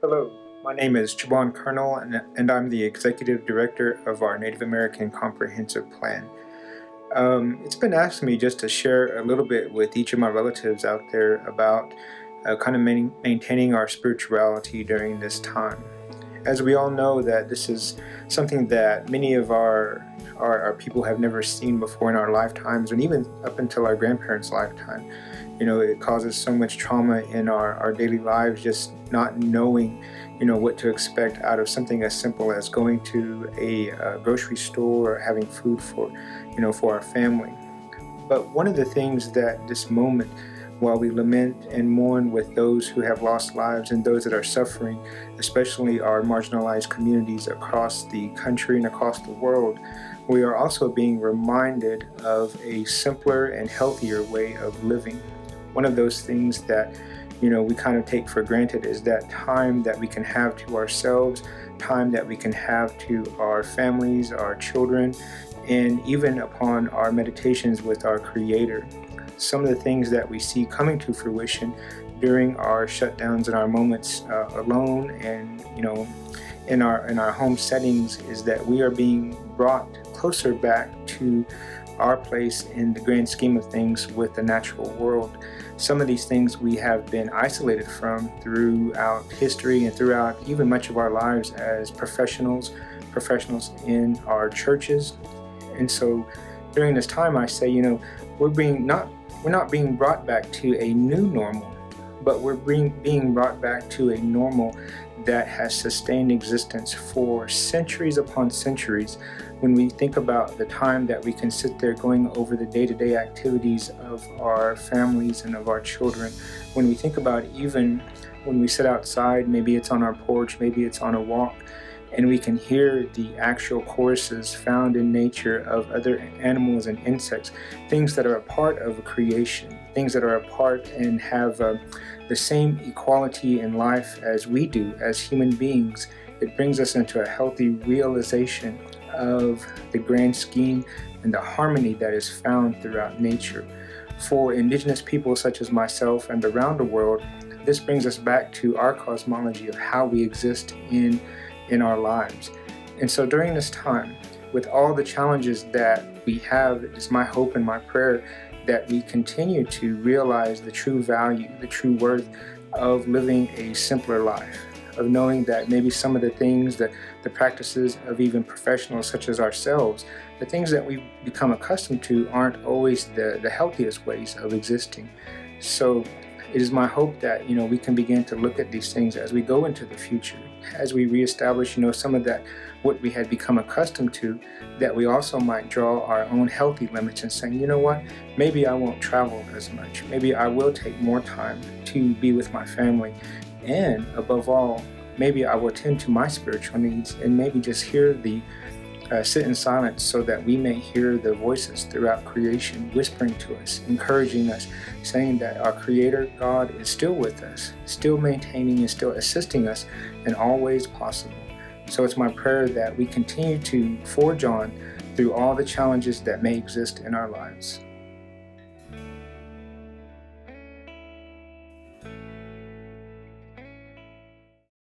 Hello, my name is Chebon Kernell, and I'm the Executive Director of our Native American Comprehensive Plan. It's been asked of me just to share a little bit with each of my relatives out there about kind of maintaining our spirituality during this time. As we all know, that this is something that many of our people have never seen before in our lifetimes, and even up until our grandparents' lifetime. It causes so much trauma in our daily lives, just not knowing, what to expect out of something as simple as going to a grocery store or having food for our family. But one of the things that this moment, while we lament and mourn with those who have lost lives and those that are suffering, especially our marginalized communities across the country and across the world, we are also being reminded of a simpler and healthier way of living. One of those things that we kind of take for granted is that time that we can have to ourselves, time that we can have to our families, our children, and even upon our meditations with our Creator. Some of the things that we see coming to fruition during our shutdowns and our moments alone, and in our home settings, is that we are being brought closer back to our place in the grand scheme of things with the natural world. Some of these things we have been isolated from throughout history and throughout even much of our lives as professionals in our churches. And so during this time, I say, we're not being brought back to a new normal, but we're being brought back to a normal that has sustained existence for centuries upon centuries. When we think about the time that we can sit there going over the day-to-day activities of our families and of our children, when we think about even when we sit outside, maybe it's on our porch, maybe it's on a walk, and we can hear the actual choruses found in nature of other animals and insects, things that are a part of creation, things that are a part and have the same equality in life as we do as human beings. It brings us into a healthy realization of the grand scheme and the harmony that is found throughout nature. For indigenous people such as myself and around the world, this brings us back to our cosmology of how we exist in our lives. And so during this time, with all the challenges that we have, it is my hope and my prayer that we continue to realize the true value, the true worth of living a simpler life, of knowing that maybe some of the things, that the practices of even professionals such as ourselves, the things that we've become accustomed to aren't always the healthiest ways of existing. So it is my hope that we can begin to look at these things as we go into the future, as we reestablish some of that what we had become accustomed to, that we also might draw our own healthy limits and saying, maybe I won't travel as much, maybe I will take more time to be with my family, and above all, maybe I will tend to my spiritual needs and maybe just sit in silence so that we may hear the voices throughout creation whispering to us, encouraging us, saying that our Creator God is still with us, still maintaining and still assisting us in all ways possible. So it's my prayer that we continue to forge on through all the challenges that may exist in our lives.